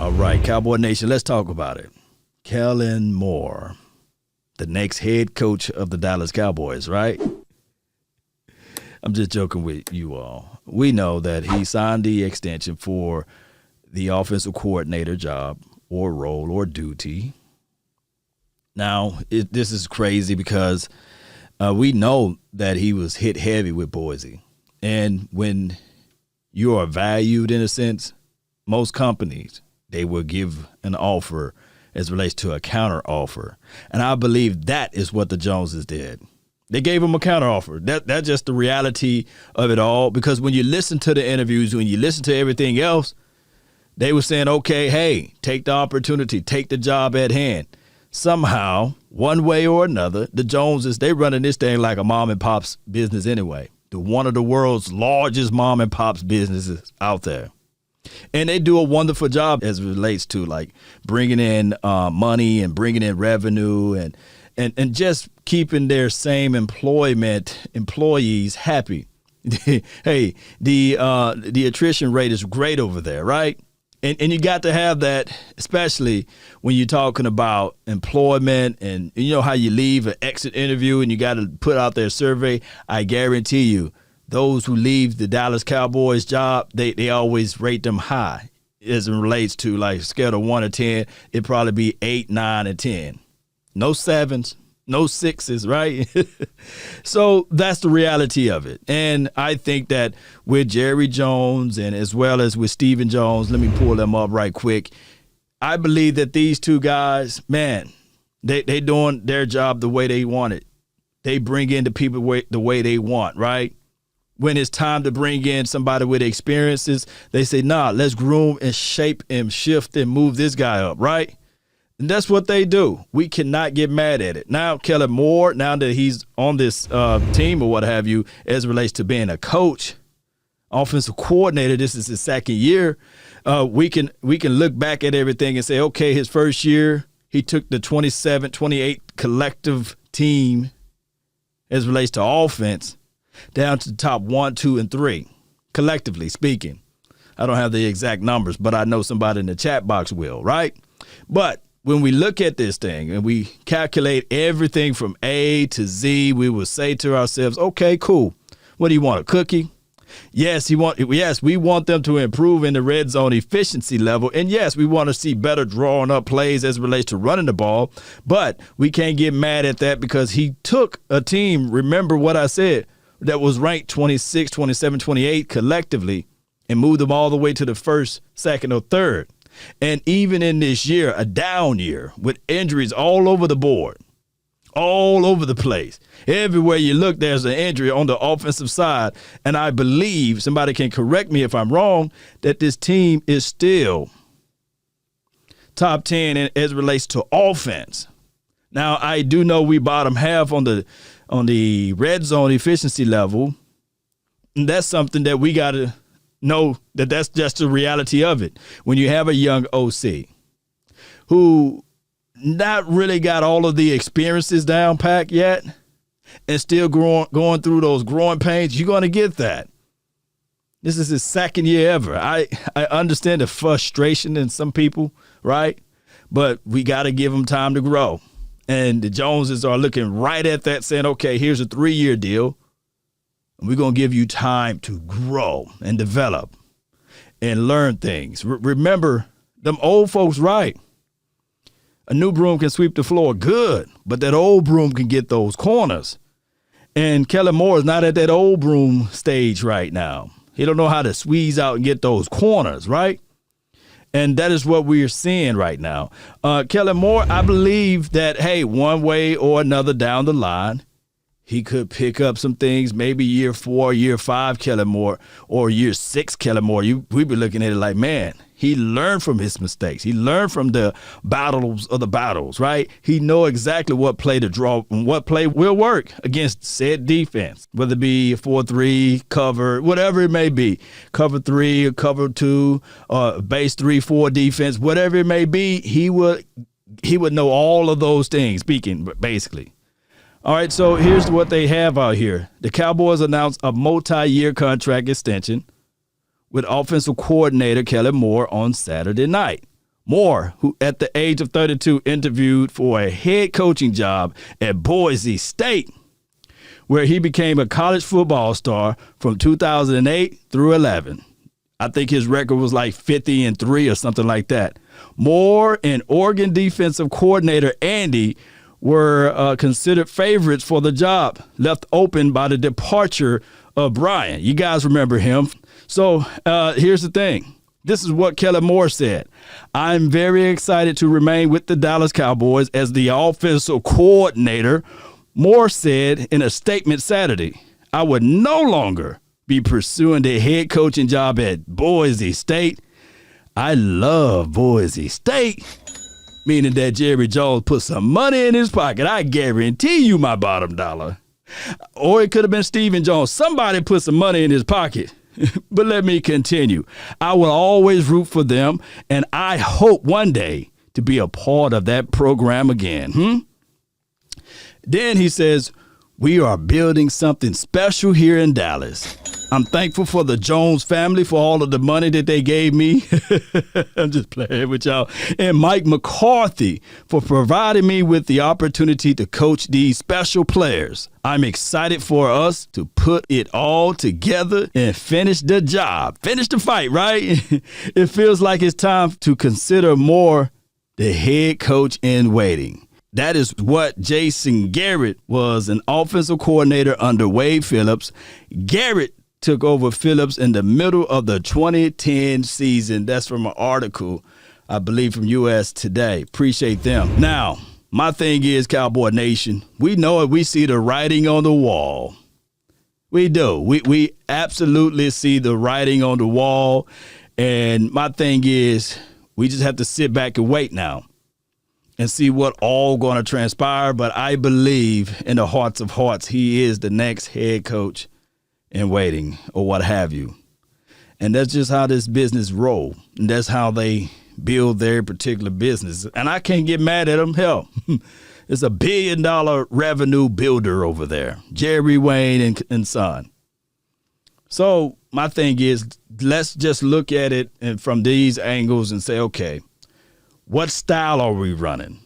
All right, Cowboy Nation, let's talk about it. Kellen Moore, the next head coach of the Dallas Cowboys, right? I'm just joking with you all. We know that he signed the extension for the offensive coordinator job or role or duty. Now, this is crazy because we know that he was hit heavy with Boise. And when you are valued, in a sense, most companies, they will give an offer as relates to a counteroffer. And I believe that is what the Joneses did. They gave him a counteroffer. That's just the reality of it all, because when you listen to the interviews, when you listen to everything else, they were saying, okay, hey, take the opportunity, take the job at hand. Somehow, one way or another, the Joneses, they running this thing like a mom and pop's business anyway. One of the world's largest mom and pop's businesses out there. And they do a wonderful job as it relates to like bringing in money and bringing in revenue and just keeping their same employees happy. Hey, the attrition rate is great over there, right? And you got to have that, especially when you're talking about employment and you know how you leave an exit interview and you got to put out their survey. I guarantee you, those who leave the Dallas Cowboys job, they always rate them high as it relates to like scale of 1 to 10. It'd probably be 8, 9, and 10. No 7s, no 6s, right? So that's the reality of it. And I think that with Jerry Jones and as well as with Stephen Jones, let me pull them up right quick. I believe that these two guys, man, they doing their job the way they want it. They bring in the people the way they want, right? When it's time to bring in somebody with experiences, they say, nah, let's groom and shape and shift and move this guy up, right? And that's what they do. We cannot get mad at it. Now, Kellen Moore, now that he's on this team or what have you, as it relates to being a coach, offensive coordinator, this is his second year, we can look back at everything and say, okay, his first year, he took the 27-28 collective team as it relates to offense down to the top 1, 2, and 3, collectively speaking. I don't have the exact numbers, but I know somebody in the chat box will, right? But when we look at this thing and we calculate everything from A to Z, we will say to ourselves, okay, cool. What do you want, a cookie? Yes, we want them to improve in the red zone efficiency level. And yes, we want to see better drawing up plays as it relates to running the ball. But we can't get mad at that because he took a team, remember what I said, that was ranked 26, 27, 28 collectively and moved them all the way to the first, second, or third. And even in this year, a down year with injuries all over the board, all over the place. Everywhere you look, there's an injury on the offensive side. And I believe, somebody can correct me if I'm wrong, that this team is still top 10 as it relates to offense. Now, I do know we bottom half on the red zone efficiency level. And that's something that we got to know that's just the reality of it. When you have a young OC who not really got all of the experiences down packed yet and still going through those growing pains, you're going to get that. This is his second year ever. I understand the frustration in some people, right? But we got to give him time to grow. And the Joneses are looking right at that saying, okay, here's a 3-year deal. And we're going to give you time to grow and develop and learn things. Remember, them old folks, right? A new broom can sweep the floor good, but that old broom can get those corners. And Kellen Moore is not at that old broom stage right now. He don't know how to squeeze out and get those corners, right? And that is what we are seeing right now. Kellen Moore, I believe that, hey, one way or another down the line, he could pick up some things, maybe year 4, year 5 Kellen Moore, or year 6 Kellen Moore. We'd be looking at it like, man, he learned from his mistakes. He learned from the battles, right? He know exactly what play to draw and what play will work against said defense, whether it be 4-3, cover, whatever it may be, cover 3 or cover 2, base 3-4 defense, whatever it may be, he would know all of those things, basically. All right, so here's what they have out here. The Cowboys announced a multi-year contract extension with offensive coordinator Kellen Moore on Saturday night. Moore, who at the age of 32 interviewed for a head coaching job at Boise State, where he became a college football star from 2008 through 11. I think his record was like 50-3 or something like that. Moore and Oregon defensive coordinator Andy were considered favorites for the job, left open by the departure of Bryan. You guys remember him. So here's the thing. This is what Kellen Moore said. I'm very excited to remain with the Dallas Cowboys as the offensive coordinator. Moore said in a statement Saturday, I would no longer be pursuing the head coaching job at Boise State. I love Boise State, meaning that Jerry Jones put some money in his pocket. I guarantee you my bottom dollar. Or it could have been Stephen Jones. Somebody put some money in his pocket. But let me continue. I will always root for them, and I hope one day to be a part of that program again. Then he says, we are building something special here in Dallas. I'm thankful for the Jones family for all of the money that they gave me. I'm just playing with y'all. And Mike McCarthy for providing me with the opportunity to coach these special players. I'm excited for us to put it all together and finish the job. Finish the fight, right? It feels like it's time to consider Moore the head coach in waiting. That is what Jason Garrett was, an offensive coordinator under Wade Phillips. Garrett took over Phillips in the middle of the 2010 season. That's from an article, I believe, from U.S. Today. Appreciate them. Now, my thing is, Cowboy Nation, we know it. We see the writing on the wall. We do. We absolutely see the writing on the wall. And my thing is, we just have to sit back and wait now and see what all going to transpire. But I believe in the hearts of hearts, he is the next head coach in waiting or what have you. And that's just how this business roll. And that's how they build their particular business. And I can't get mad at them. Hell, it's $1 billion revenue builder over there, Jerry Wayne and son. So my thing is, let's just look at it and from these angles and say, okay, what style are we running?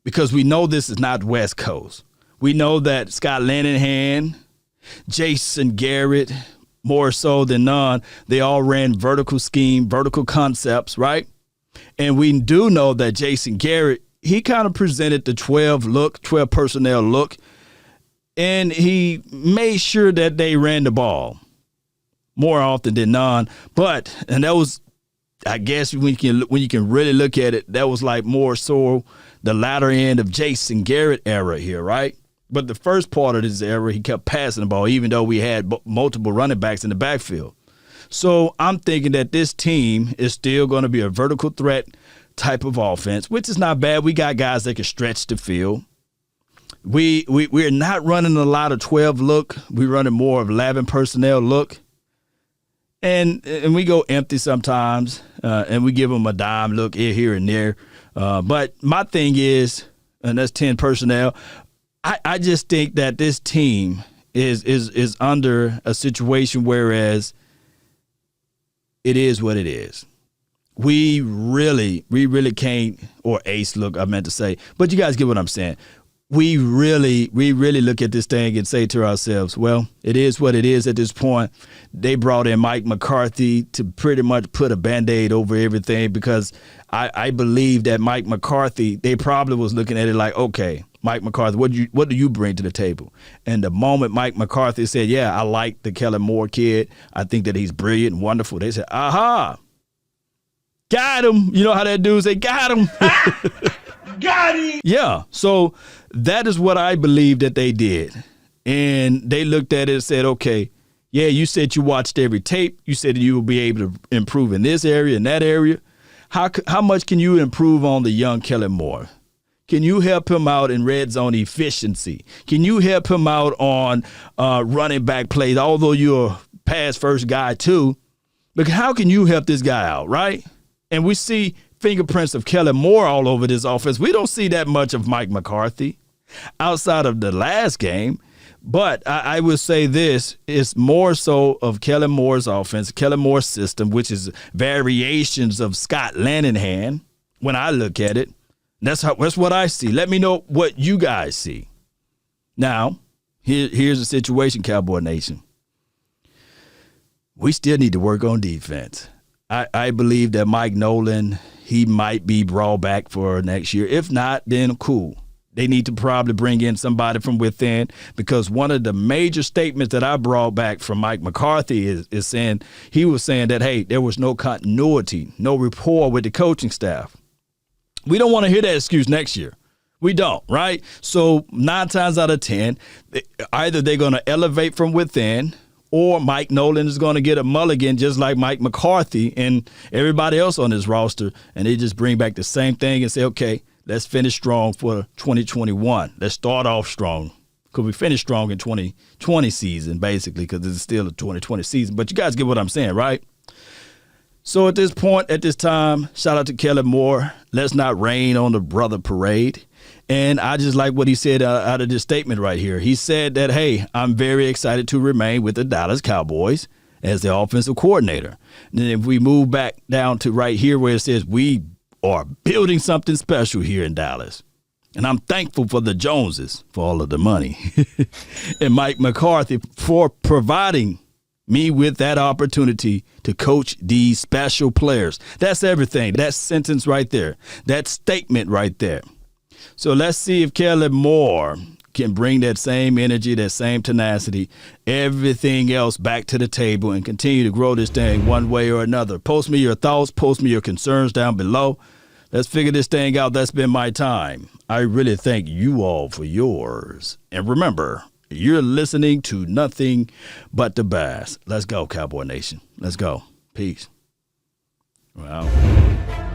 Because we know this is not West Coast. We know that Scott Linehan, Jason Garrett, more so than none, they all ran vertical scheme, vertical concepts, right? And we do know that Jason Garrett, he kind of presented the 12 personnel look, and he made sure that they ran the ball more often than none. And that was, I guess when you can really look at it, that was like more so the latter end of Jason Garrett era here, right? But the first part of this era, he kept passing the ball, even though we had multiple running backs in the backfield. So I'm thinking that this team is still going to be a vertical threat type of offense, which is not bad. We got guys that can stretch the field. We're not running a lot of 12 look. We're running more of 11 personnel look. And we go empty sometimes, and we give them a dime look here and there. But my thing is, and that's 10 personnel, I just think that this team is under a situation whereas it is what it is. We really can't, or ace look, I meant to say, but you guys get what I'm saying. We really look at this thing and say to ourselves, well, it is what it is at this point. They brought in Mike McCarthy to pretty much put a Band-Aid over everything because I believe that Mike McCarthy, they probably was looking at it like, okay, Mike McCarthy, what do you bring to the table? And the moment Mike McCarthy said, yeah, I like the Kellen Moore kid. I think that he's brilliant and wonderful. They said, aha, got him. You know how that dude say, got him. Got him. Yeah, so that is what I believe that they did. And they looked at it and said, okay, yeah, you said you watched every tape. You said you will be able to improve in this area and that area. How much can you improve on the young Kellen Moore? Can you help him out in red zone efficiency? Can you help him out on running back plays, although you're a pass first guy too? But how can you help this guy out, right? And we see fingerprints of Kellen Moore all over this offense. We don't see that much of Mike McCarthy outside of the last game. But I would say this is more so of Kellen Moore's offense, Kellen Moore's system, which is variations of Scott Linehan, when I look at it. That's what I see. Let me know what you guys see. Now, here's the situation, Cowboy Nation. We still need to work on defense. I believe that Mike Nolan, he might be brought back for next year. If not, then cool. They need to probably bring in somebody from within, because one of the major statements that I brought back from Mike McCarthy is saying, he was saying that, hey, there was no continuity, no rapport with the coaching staff. We don't want to hear that excuse next year. We don't, right? So 9 times out of 10, either they're going to elevate from within, or Mike Nolan is going to get a mulligan just like Mike McCarthy and everybody else on this roster, and they just bring back the same thing and say, okay, let's finish strong for 2021. Let's start off strong, because we finished strong in 2020 season, basically, because it's still a 2020 season. But you guys get what I'm saying, right? So at this point, at this time, shout out to Kellen Moore. Let's not rain on the brother parade. And I just like what he said out of this statement right here. He said that, hey, I'm very excited to remain with the Dallas Cowboys as the offensive coordinator. And then if we move back down to right here where it says we are building something special here in Dallas. And I'm thankful for the Joneses for all of the money and Mike McCarthy for providing me with that opportunity to coach these special players. That's everything. That sentence right there. That statement right there. So let's see if Kellen Moore can bring that same energy, that same tenacity, everything else back to the table and continue to grow this thing one way or another. Post me your thoughts. Post me your concerns down below. Let's figure this thing out. That's been my time. I really thank you all for yours. And remember, you're listening to nothing but the bass. Let's go, Cowboy Nation. Let's go. Peace. Wow.